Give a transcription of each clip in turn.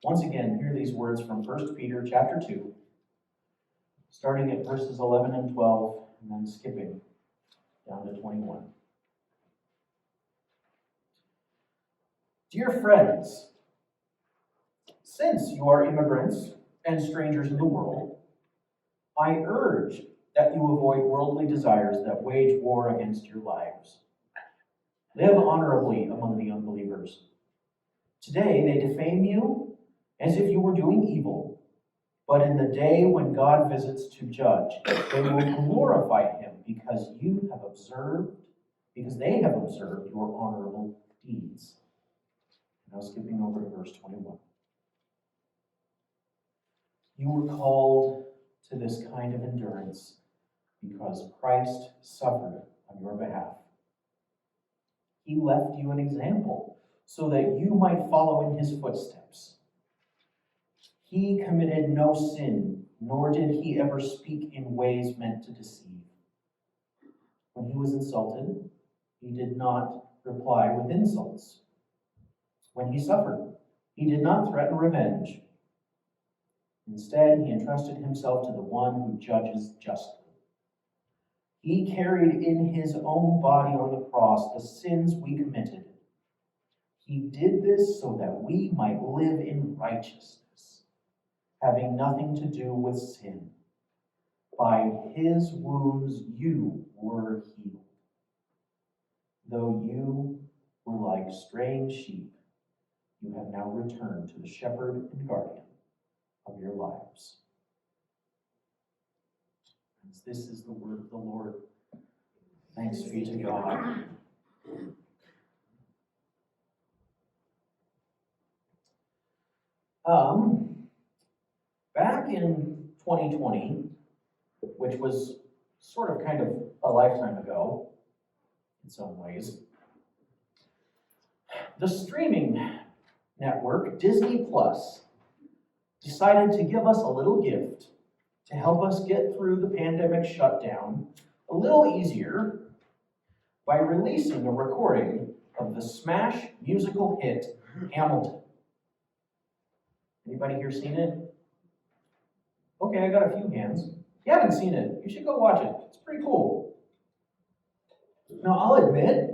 Once again, hear these words from 1 Peter chapter 2, starting at verses 11 and 12, and then skipping down to 21. Dear friends, since you are immigrants and strangers in the world, I urge that you avoid worldly desires that wage war against your lives. Live honorably among the unbelievers. Today they defame you as if you were doing evil, but in the day when God visits to judge, they will glorify him because they have observed your honorable deeds. Now skipping over to verse 21. You were called to this kind of endurance because Christ suffered on your behalf. He left you an example so that you might follow in his footsteps. He committed no sin, nor did he ever speak in ways meant to deceive. When he was insulted, he did not reply with insults. When he suffered, he did not threaten revenge. Instead, he entrusted himself to the one who judges justly. He carried in his own body on the cross the sins we committed. He did this so that we might live in righteousness, having nothing to do with sin. By his wounds you were healed. Though you were like straying sheep, you have now returned to the shepherd and guardian of your lives. This is the word of the Lord. Thanks be to God. Back in 2020, which was sort of kind of a lifetime ago, in some ways, the streaming network Disney Plus decided to give us a little gift to help us get through the pandemic shutdown a little easier by releasing a recording of the smash musical hit Hamilton. Anybody here seen it? Okay, I got a few hands. If you haven't seen it, you should go watch it. It's pretty cool. Now, I'll admit,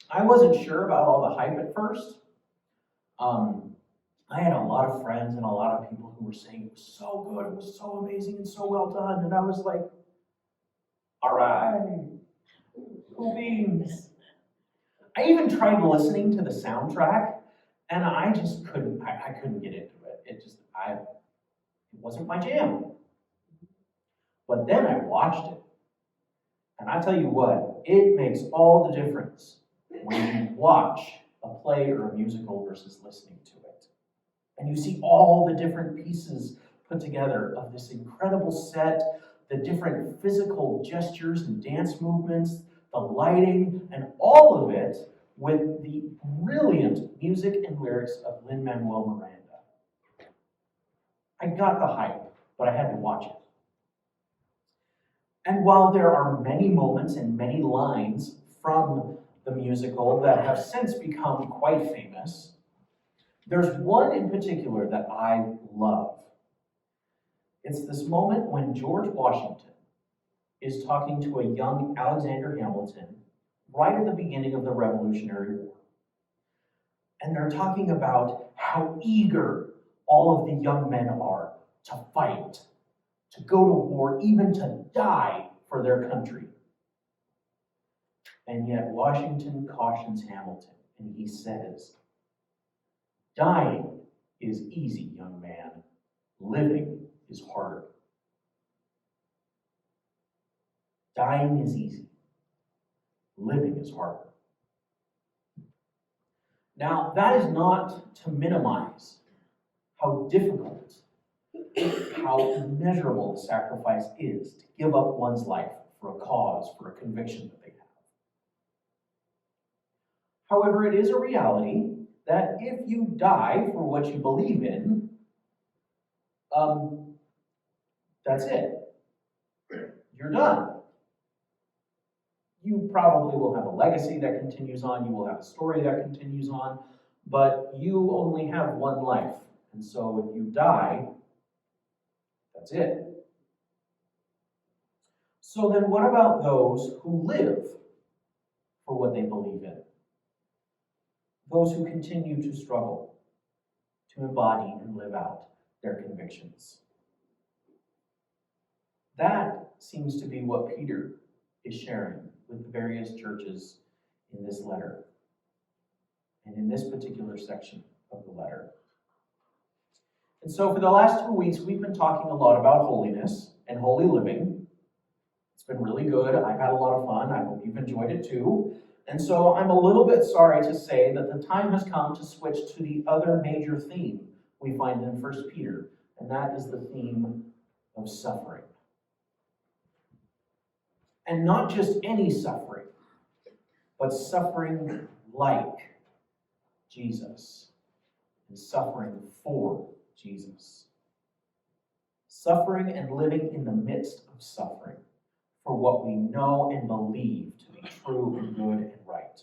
I wasn't sure about all the hype at first. I had a lot of friends and a lot of people who were saying it was so good, it was so amazing and so well done. And I was like, all right, cool beans. I even tried listening to the soundtrack, and I just couldn't, I couldn't get into it. It wasn't my jam. But then I watched it. And I tell you what, it makes all the difference when you watch a play or a musical versus listening to it. And you see all the different pieces put together of this incredible set, the different physical gestures and dance movements, the lighting, and all of it with the brilliant music and lyrics of Lin-Manuel Miranda. I got the hype, but I had to watch it. And while there are many moments and many lines from the musical that have since become quite famous, there's one in particular that I love. It's this moment when George Washington is talking to a young Alexander Hamilton right at the beginning of the Revolutionary War. And they're talking about how eager all of the young men are to fight, to go to war, even to die for their country. And yet Washington cautions Hamilton, and he says, dying is easy, young man. Living is harder. Dying is easy. Living is harder. Now, that is not to minimize how difficult, how immeasurable the sacrifice is to give up one's life for a cause, for a conviction that they have. However, it is a reality that if you die for what you believe in, that's it. You're done. You probably will have a legacy that continues on, you will have a story that continues on, but you only have one life, And so if you die, that's it. So then what about those who live for what they believe in? Those who continue to struggle to embody and live out their convictions. That seems to be what Peter is sharing with the various churches in this letter and in this particular section of the letter. And so for the last 2 weeks, we've been talking a lot about holiness and holy living. It's been really good. I've had a lot of fun. I hope you've enjoyed it too. And so I'm a little bit sorry to say that the time has come to switch to the other major theme we find in 1 Peter, and that is the theme of suffering. And not just any suffering, but suffering like Jesus, and suffering for Jesus. Suffering and living in the midst of suffering for what we know and believe to be true and good and right.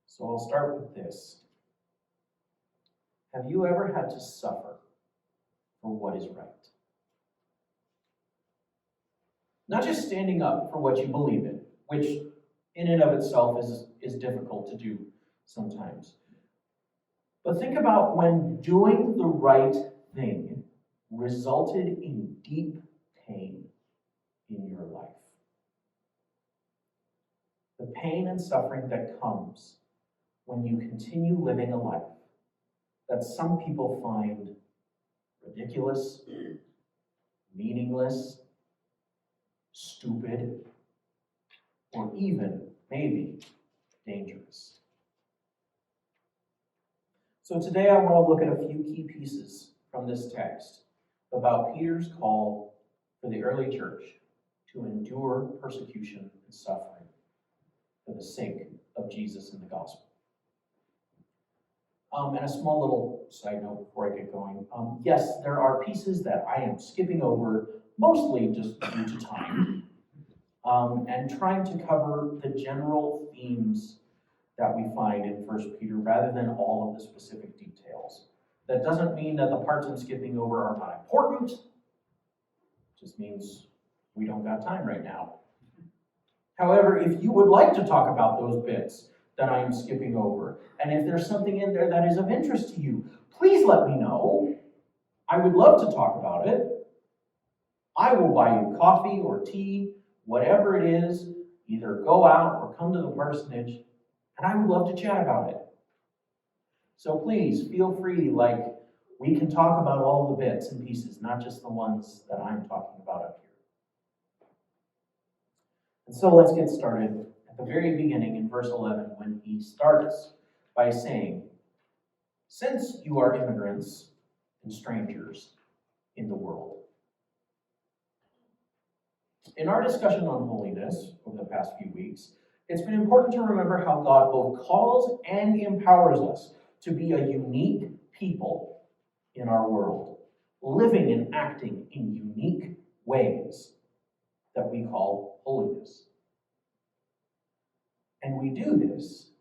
So I'll start with this. Have you ever had to suffer for what is right? Not just standing up for what you believe in, which in and of itself is difficult to do sometimes. But think about when doing the right thing resulted in deep pain in your life. The pain and suffering that comes when you continue living a life that some people find ridiculous, meaningless, stupid, or even, maybe, dangerous. So today I want to look at a few key pieces from this text about Peter's call for the early church to endure persecution and suffering for the sake of Jesus and the gospel. And a small little side note before I get going. Yes, there are pieces that I am skipping over, mostly just due to time, and trying to cover the general themes that we find in 1 Peter rather than all of the specific details. That doesn't mean that the parts I'm skipping over are not important. It just means we don't got time right now. However, if you would like to talk about those bits that I am skipping over, and if there's something in there that is of interest to you, please let me know. I would love to talk about it. I will buy you coffee or tea, whatever it is, either go out or come to the parsonage, and I would love to chat about it. So please feel free, we can talk about all the bits and pieces, not just the ones that I'm talking about up here. And so let's get started at the very beginning in verse 11 when he starts by saying, "Since you are immigrants and strangers in the world." In our discussion on holiness over the past few weeks, it's been important to remember how God both calls and empowers us to be a unique people in our world, living and acting in unique ways that we call holiness. And we do this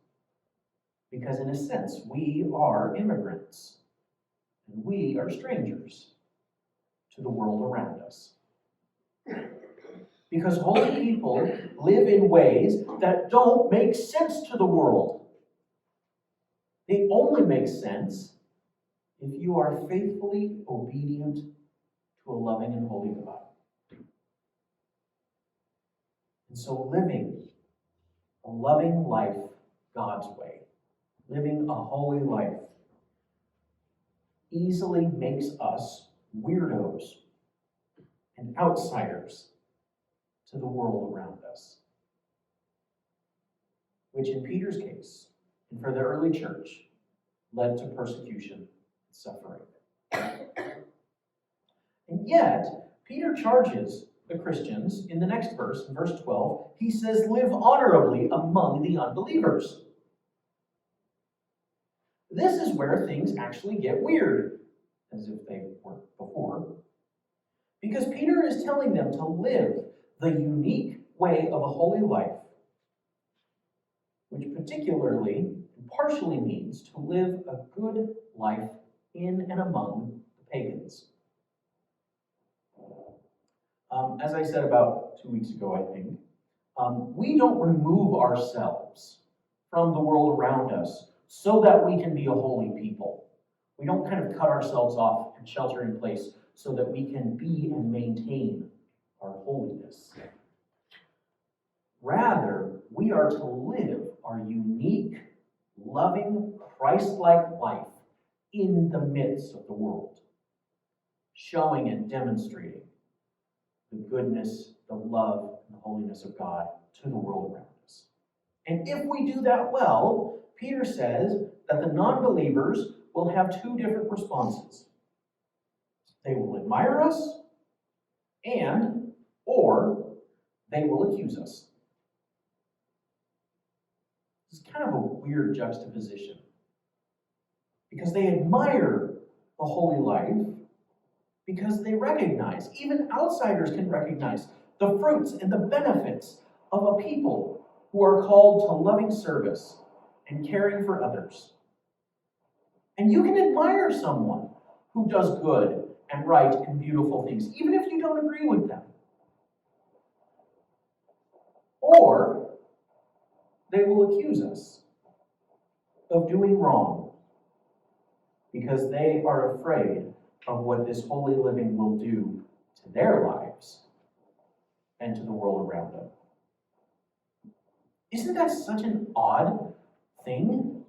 because, in a sense, we are immigrants and we are strangers to the world around us. Because holy people live in ways that don't make sense to the world. They only make sense if you are faithfully obedient to a loving and holy God. And so living a loving life God's way, living a holy life, easily makes us weirdos and outsiders to the world around us. Which in Peter's case, and for the early church, led to persecution and suffering. And yet, Peter charges the Christians in the next verse, in verse 12, he says, "Live honorably among the unbelievers." This is where things actually get weird, as if they weren't before. Because Peter is telling them to live the unique way of a holy life, which particularly in and partially means to live a good life in and among the pagans. As I said about 2 weeks ago, I think, we don't remove ourselves from the world around us so that we can be a holy people. We don't kind of cut ourselves off and shelter in place so that we can be and maintain our holiness. Rather, we are to live our unique, loving, Christ-like life in the midst of the world, showing and demonstrating the goodness, the love, and the holiness of God to the world around us. And if we do that well, Peter says that the non-believers will have two different responses. They will admire us, or they will accuse us. This is kind of a weird juxtaposition, because they admire the holy life, because they recognize, even outsiders can recognize, the fruits and the benefits of a people who are called to loving service and caring for others. And you can admire someone who does good and right and beautiful things, even if you don't agree with them. Or they will accuse us of doing wrong because they are afraid of what this holy living will do to their lives and to the world around them. Isn't that such an odd thing,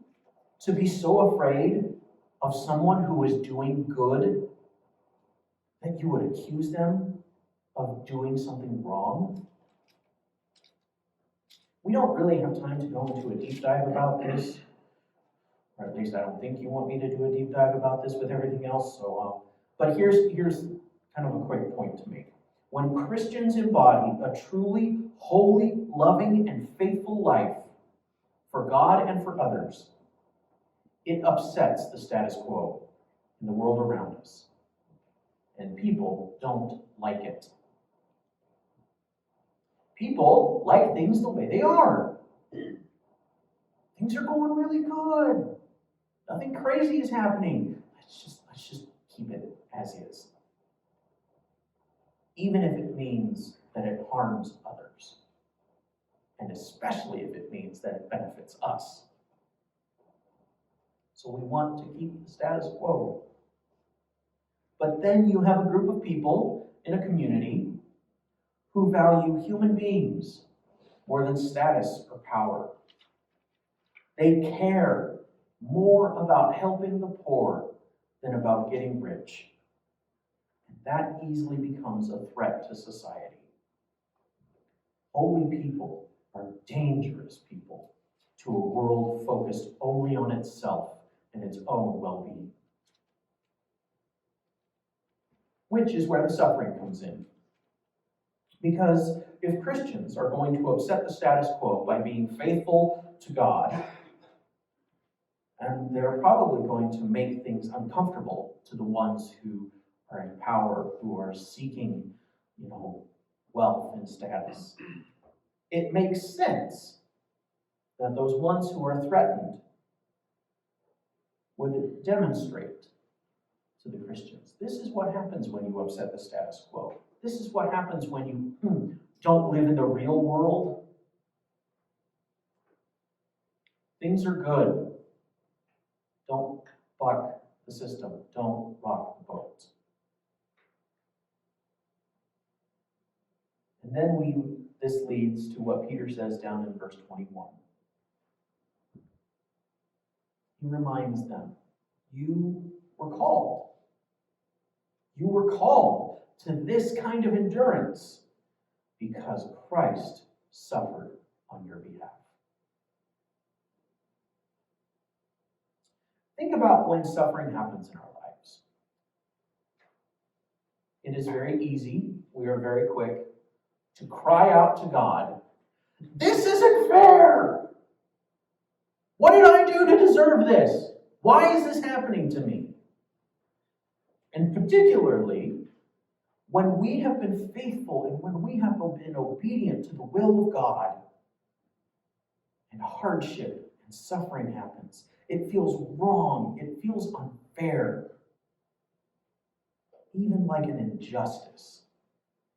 to be so afraid of someone who is doing good that you would accuse them of doing something wrong? We don't really have time to go into a deep dive about this, or at least I don't think you want me to do a deep dive about this with everything else. But here's kind of a quick point to make. When Christians embody a truly holy, loving, and faithful life for God and for others, it upsets the status quo in the world around us. And people don't like it. People like things the way they are. Things are going really good. Nothing crazy is happening. Let's just keep it as is. Even if it means that it harms others. And especially if it means that it benefits us. So we want to keep the status quo. But then you have a group of people in a community who value human beings more than status or power. They care more about helping the poor than about getting rich. And that easily becomes a threat to society. Holy people are dangerous people to a world focused only on itself and its own well-being. Which is where the suffering comes in. Because if Christians are going to upset the status quo by being faithful to God, and they're probably going to make things uncomfortable to the ones who are in power, who are seeking, wealth and status, it makes sense that those ones who are threatened would demonstrate to the Christians. This is what happens when you upset the status quo. This is what happens when you don't live in the real world. Things are good. Don't buck the system. Don't rock the boat. And then this leads to what Peter says down in verse 21. He reminds them, you were called. You were called to this kind of endurance because Christ suffered on your behalf. Think about when suffering happens in our lives. It is very easy, we are very quick, to cry out to God, "This isn't fair! What did I do to deserve this? Why is this happening to me?" And particularly, when we have been faithful and when we have been obedient to the will of God, and hardship and suffering happens. It feels wrong. It feels unfair. Even like an injustice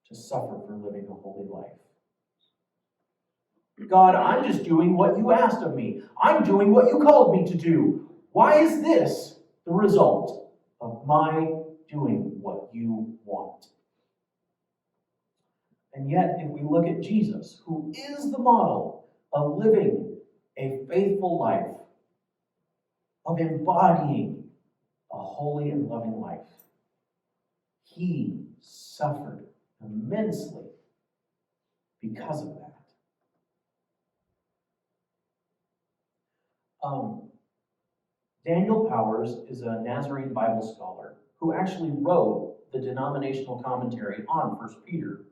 to suffer for living a holy life. God, I'm just doing what you asked of me. I'm doing what you called me to do. Why is this the result of my doing what you want? And yet, if we look at Jesus, who is the model of living a faithful life, of embodying a holy and loving life, he suffered immensely because of that. Daniel Powers is a Nazarene Bible scholar who actually wrote the denominational commentary on 1 Peter.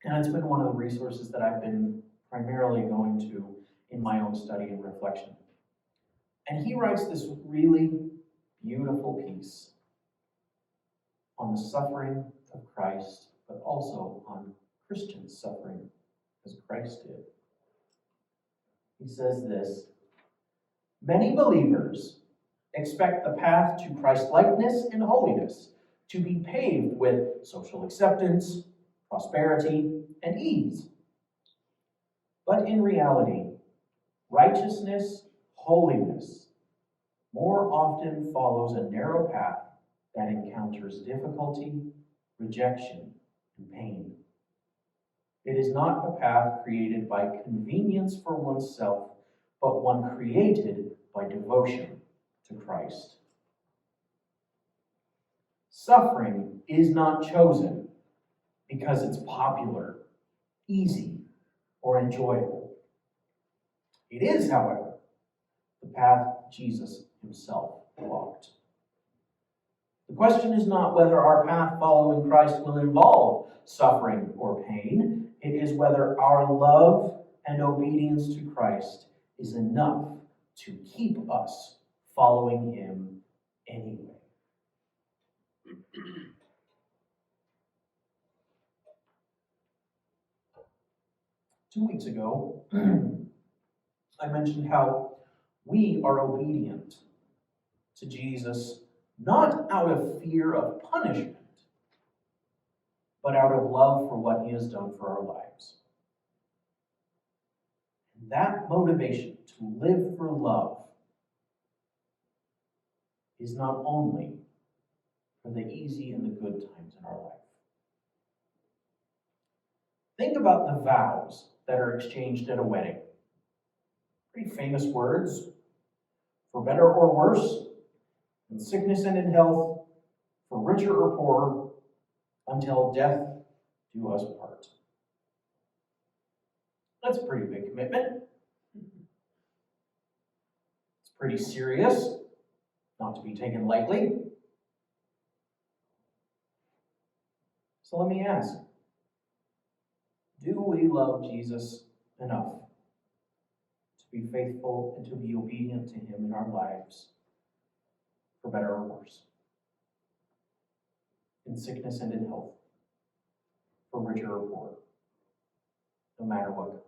And it's been one of the resources that I've been primarily going to in my own study and reflection. And he writes this really beautiful piece on the suffering of Christ, but also on Christian suffering as Christ did. He says this: many believers expect the path to Christ-likeness and holiness to be paved with social acceptance, prosperity, and ease. But in reality, righteousness, holiness, more often follows a narrow path that encounters difficulty, rejection, and pain. It is not a path created by convenience for oneself, but one created by devotion to Christ. Suffering is not chosen because it's popular, easy, or enjoyable. It is, however, the path Jesus himself walked. The question is not whether our path following Christ will involve suffering or pain. It is whether our love and obedience to Christ is enough to keep us following him anyway. 2 weeks ago, I mentioned how we are obedient to Jesus not out of fear of punishment, but out of love for what he has done for our lives. And that motivation to live for love is not only for the easy and the good times in our life. Think about the vows that are exchanged at a wedding. Pretty famous words: for better or worse, in sickness and in health, for richer or poorer, until death do us part. That's a pretty big commitment. It's pretty serious, not to be taken lightly. So let me ask, do we love Jesus enough to be faithful and to be obedient to him in our lives, for better or worse, in sickness and in health, for richer or poorer, no matter what comes?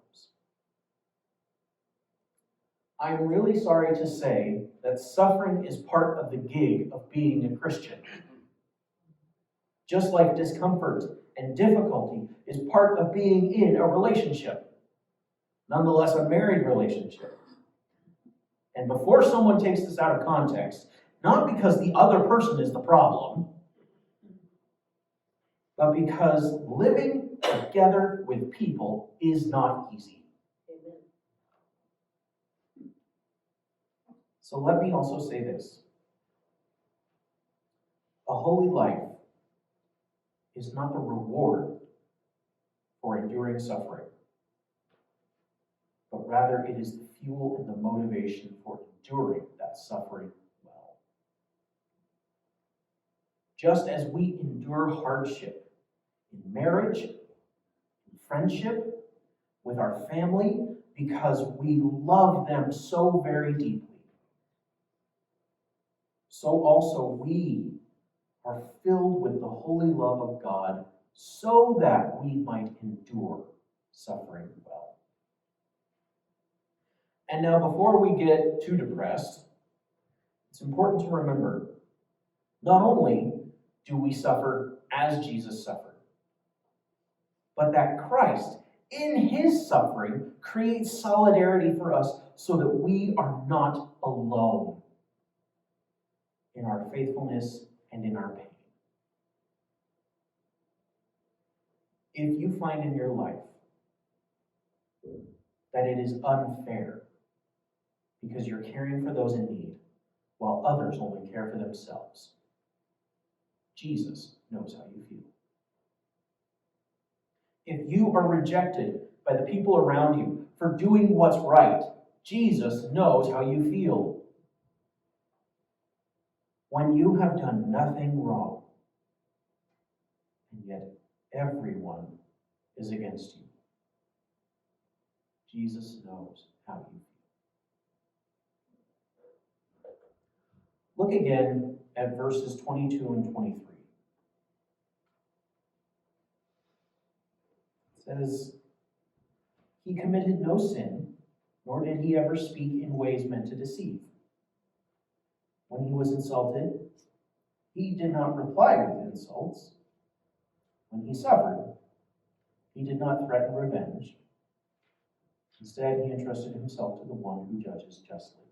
I'm really sorry to say that suffering is part of the gig of being a Christian. Just like discomfort and difficulty is part of being in a relationship, nonetheless a married relationship. And before someone takes this out of context, not because the other person is the problem, but because living together with people is not easy. Amen. So let me also say this. A holy life is not the reward for enduring suffering, but rather it is the fuel and the motivation for enduring that suffering well. Just as we endure hardship in marriage, in friendship, with our family, because we love them so very deeply, so also we are filled with the holy love of God so that we might endure suffering well. And now, before we get too depressed, it's important to remember, not only do we suffer as Jesus suffered, but that Christ, in his suffering, creates solidarity for us so that we are not alone in our faithfulness and in our pain. If you find in your life that it is unfair because you're caring for those in need while others only care for themselves, Jesus knows how you feel. If you are rejected by the people around you for doing what's right, Jesus knows how you feel. When you have done nothing wrong, and yet everyone is against you, Jesus knows how you feel. Look again at verses 22 and 23. It says, "He committed no sin, nor did he ever speak in ways meant to deceive. When he was insulted, he did not reply with insults. When he suffered, he did not threaten revenge. Instead, he entrusted himself to the one who judges justly."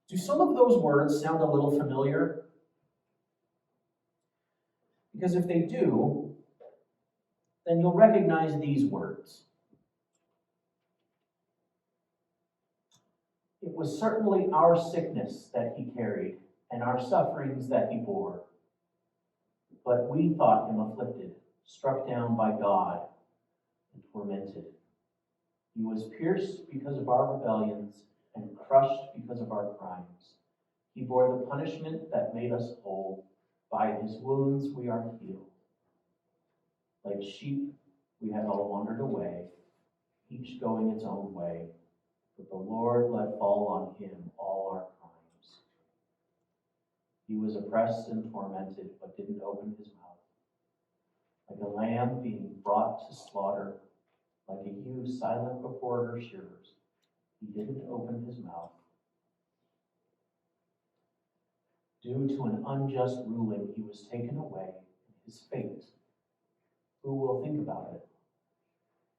Do some of those words sound a little familiar? Because if they do, then you'll recognize these words. It was certainly our sickness that he carried and our sufferings that he bore. But we thought him afflicted, struck down by God, and tormented. He was pierced because of our rebellions and crushed because of our crimes. He bore the punishment that made us whole. By his wounds we are healed. Like sheep, we had all wandered away, each going its own way. But the Lord let fall on him all our crimes. He was oppressed and tormented, but didn't open his mouth. Like a lamb being brought to slaughter, like a ewe silent before her shearers, he didn't open his mouth. Due to an unjust ruling, he was taken away. His fate, who will think about it?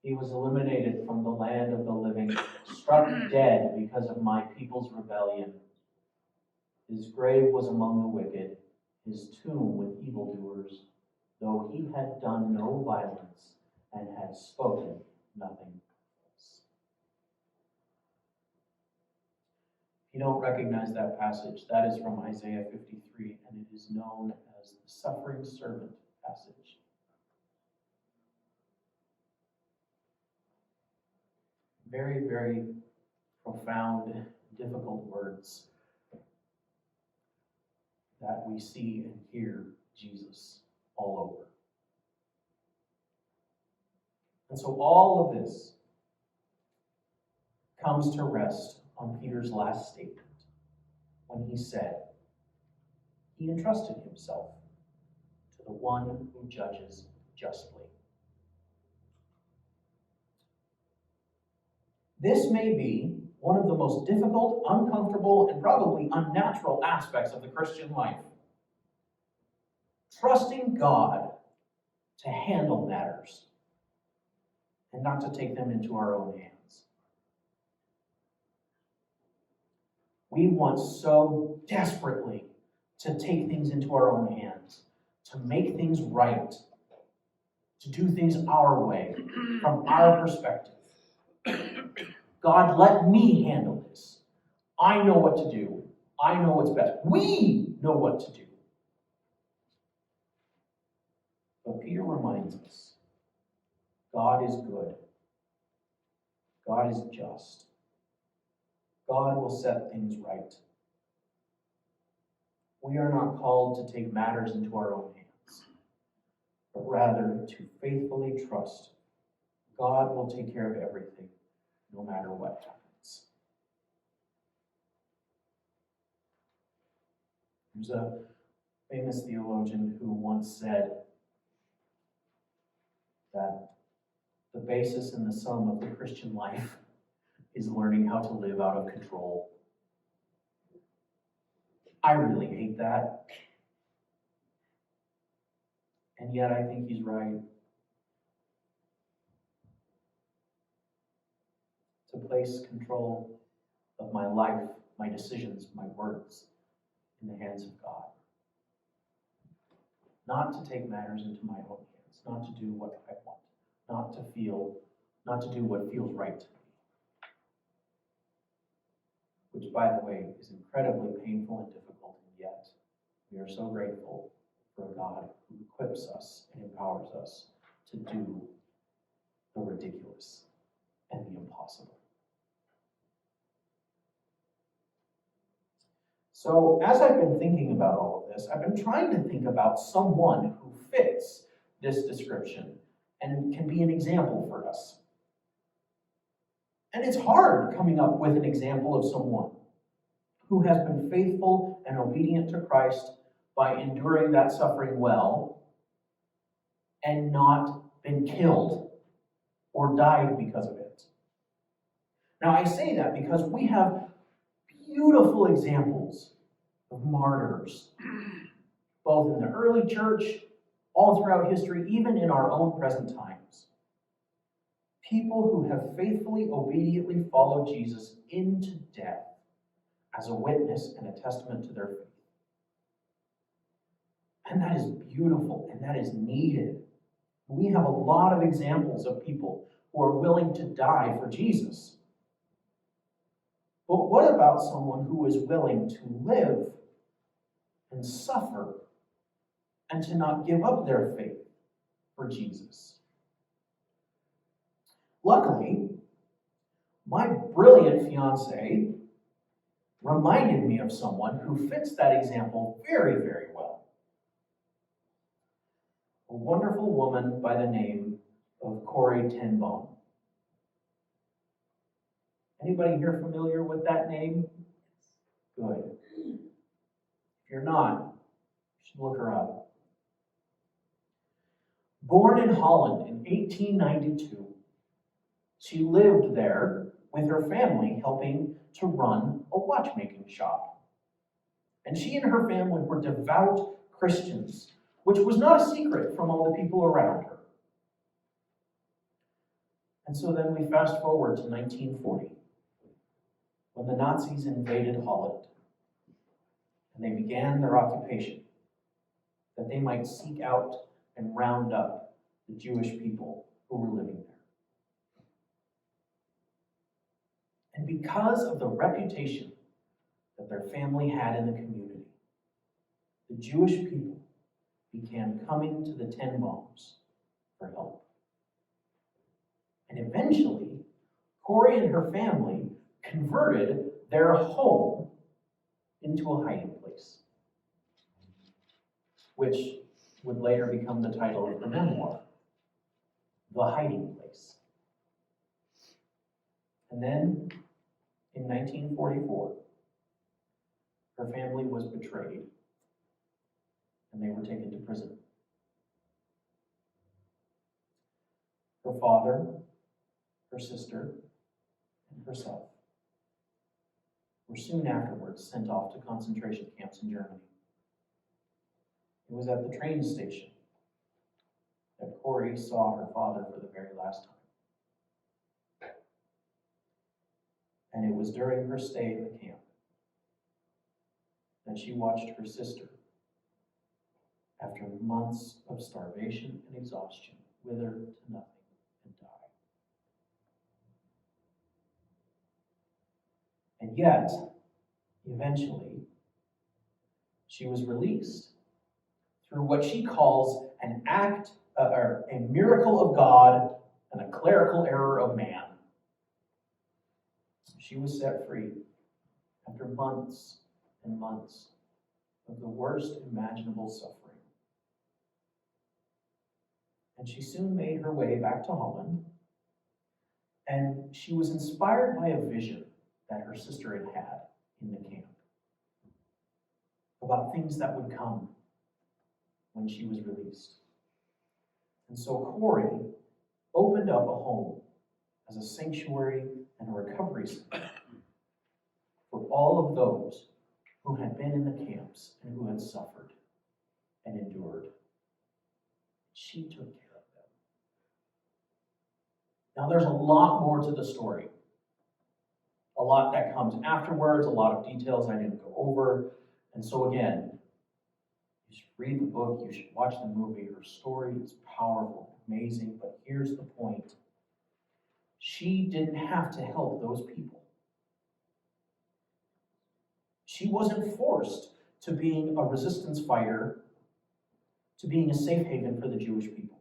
He was eliminated from the land of the living, struck dead because of my people's rebellion. His grave was among the wicked, his tomb with evildoers, though he had done no violence and had spoken nothing false. If you don't recognize that passage, that is from Isaiah 53, and it is known as the suffering servant passage. Very, very profound, difficult words that we see and hear Jesus all over. And so all of this comes to rest on Peter's last statement when he said, he entrusted himself to the one who judges justly. This may be one of the most difficult, uncomfortable, and probably unnatural aspects of the Christian life. Trusting God to handle matters and not to take them into our own hands. We want so desperately to take things into our own hands, to make things right, to do things our way, from our perspective. God, let me handle this. I know what to do. I know what's best. We know what to do. But Peter reminds us, God is good. God is just. God will set things right. We are not called to take matters into our own hands, but rather to faithfully trust God will take care of everything, no matter what happens. There's a famous theologian who once said that the basis and the sum of the Christian life is learning how to live out of control. I really hate that. And yet I think he's right. To place control of my life, my decisions, my words in the hands of God. Not to take matters into my own hands, not to do what I want, not to do what feels right to me. Which, by the way, is incredibly painful and difficult, and yet we are so grateful for a God who equips us and empowers us to do the ridiculous and the impossible. So, as I've been thinking about all of this, I've been trying to think about someone who fits this description and can be an example for us. And it's hard coming up with an example of someone who has been faithful and obedient to Christ by enduring that suffering well and not been killed or died because of it. Now, I say that because we have beautiful examples of martyrs, both in the early church, all throughout history, even in our own present times. People who have faithfully, obediently followed Jesus into death as a witness and a testament to their faith. And that is beautiful, and that is needed. We have a lot of examples of people who are willing to die for Jesus. But what about someone who is willing to live and suffer and to not give up their faith for Jesus? Luckily, my brilliant fiance reminded me of someone who fits that example very, very well. A wonderful woman by the name of Corrie ten Boom. Anybody here familiar with that name? Good. If you're not, you should look her up. Born in Holland in 1892, she lived there with her family helping to run a watchmaking shop. And she and her family were devout Christians, which was not a secret from all the people around her. And so then we fast forward to 1940, when the Nazis invaded Holland, and they began their occupation, that they might seek out and round up the Jewish people who were living there. And because of the reputation that their family had in the community, the Jewish people began coming to the ten Booms for help. And eventually, Corrie and her family converted their home into a hiding place, which would later become the title of her memoir, The Hiding Place. And then, in 1944, her family was betrayed, and they were taken to prison. Her father, her sister, and herself were soon afterwards sent off to concentration camps in Germany. It was at the train station that Corrie saw her father for the very last time. And it was during her stay in the camp that she watched her sister, after months of starvation and exhaustion, wither to nothing and die. And yet, eventually, she was released through what she calls an act, or a miracle of God and a clerical error of man. She was set free after months and months of the worst imaginable suffering. And she soon made her way back to Holland, and she was inspired by a vision that her sister had had in the camp about things that would come when she was released. And so Corrie opened up a home as a sanctuary and a recovery center for all of those who had been in the camps and who had suffered and endured. She took care of them. Now, there's a lot more to the story. A lot that comes afterwards, a lot of details I didn't go over. And so again, you should read the book, you should watch the movie. Her story is powerful, amazing, but here's the point. She didn't have to help those people. She wasn't forced to being a resistance fighter, to being a safe haven for the Jewish people.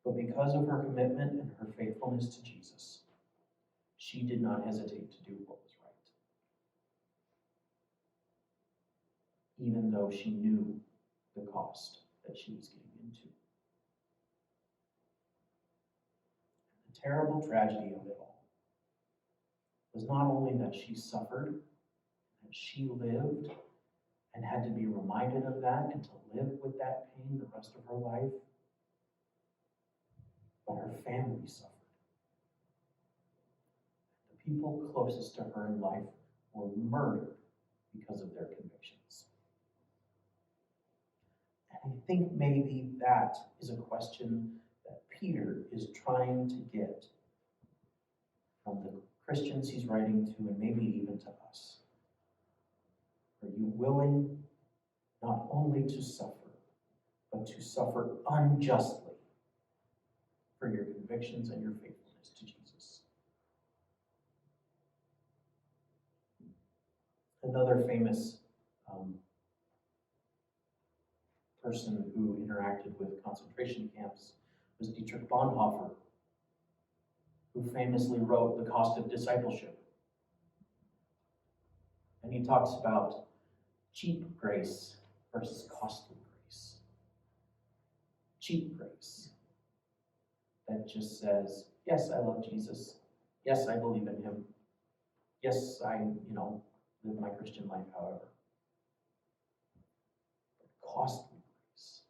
But because of her commitment and her faithfulness to Jesus, she did not hesitate to do what was right, even though she knew the cost that she was getting into. The terrible tragedy of it all was not only that she suffered, that she lived and had to be reminded of that and to live with that pain the rest of her life, but her family suffered. The people closest to her in life were murdered because of their convictions. And I think maybe that is a question that Peter is trying to get from the Christians he's writing to, and maybe even to us. Are you willing not only to suffer, but to suffer unjustly for your convictions and your faithfulness to Jesus? Another famous person who interacted with concentration camps was Dietrich Bonhoeffer, who famously wrote The Cost of Discipleship. And he talks about cheap grace versus costly grace. Cheap grace that just says, yes, I love Jesus. Yes, I believe in him. Yes, I, live my Christian life, however. But costly grace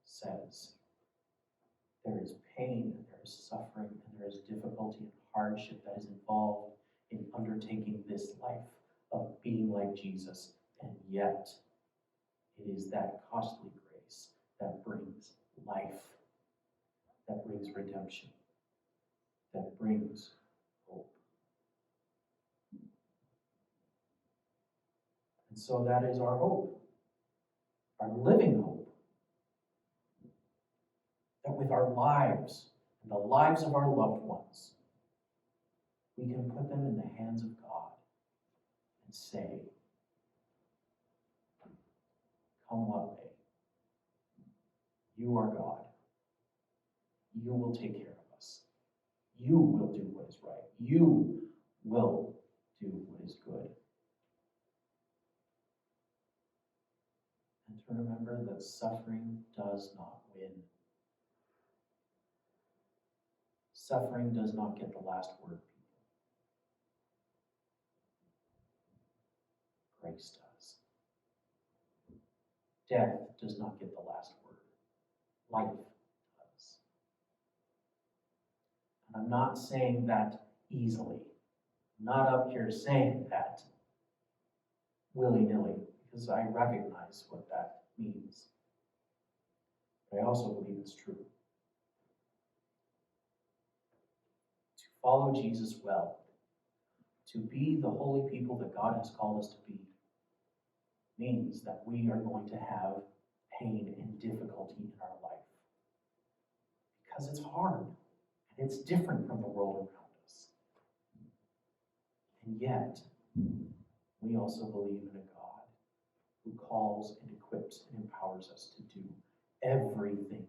says there is pain, and there is suffering, and there is difficulty and hardship that is involved in undertaking this life of being like Jesus, and yet it is that costly grace that brings life, that brings redemption, that brings hope. And so that is our hope, our living hope, that with our lives and the lives of our loved ones, we can put them in the hands of God and say, come what may, you are God. You will take care of us. You will do what is right. You will do what is good. And to remember that suffering does not win. Suffering does not get the last word, people. Grace does. Death does not get the last word. Life does. And I'm not saying that easily. I'm not up here saying that willy-nilly, because I recognize what that means. But I also believe it's true. To follow Jesus well, to be the holy people that God has called us to be, means that we are going to have pain and difficulty in our life. Because it's hard, and it's different from the world around us. And yet, we also believe in a God who calls and equips and empowers us to do everything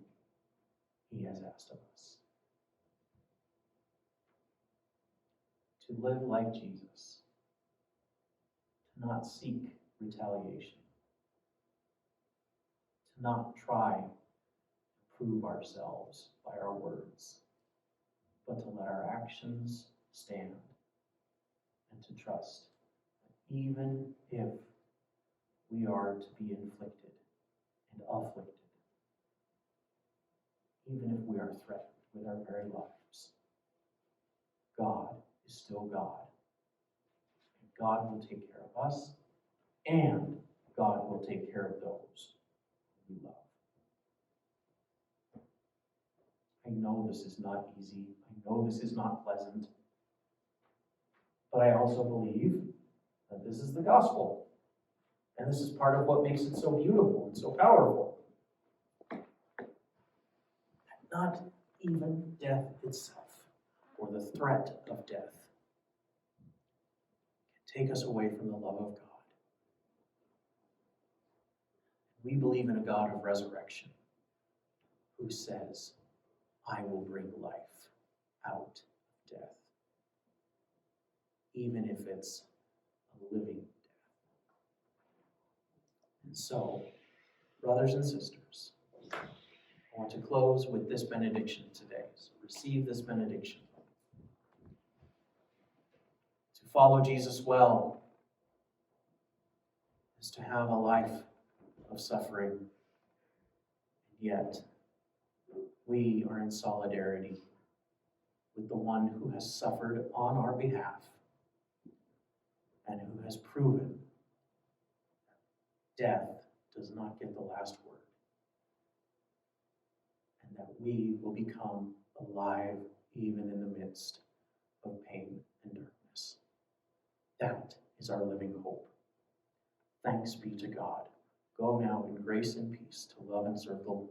he has asked of us. To live like Jesus, to not seek retaliation, to not try to prove ourselves by our words, but to let our actions stand and to trust that even if we are to be inflicted and afflicted, even if we are threatened with our very lives. God is still God. And God will take care of us, and God will take care of those we love. I know this is not easy. I know this is not pleasant. But I also believe that this is the gospel. And this is part of what makes it so beautiful and so powerful. Not even death itself, or the threat of death, can take us away from the love of God. We believe in a God of resurrection who says, I will bring life out of death, even if it's a living death. And so, brothers and sisters, I want to close with this benediction today. So receive this benediction. To follow Jesus well is to have a life of suffering, and yet we are in solidarity with the one who has suffered on our behalf and who has proven that death does not get the last word, and that we will become alive even in the midst of pain and darkness. That is our living hope. Thanks be to God. Go now in grace and peace to love and serve the Lord.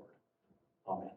Amen.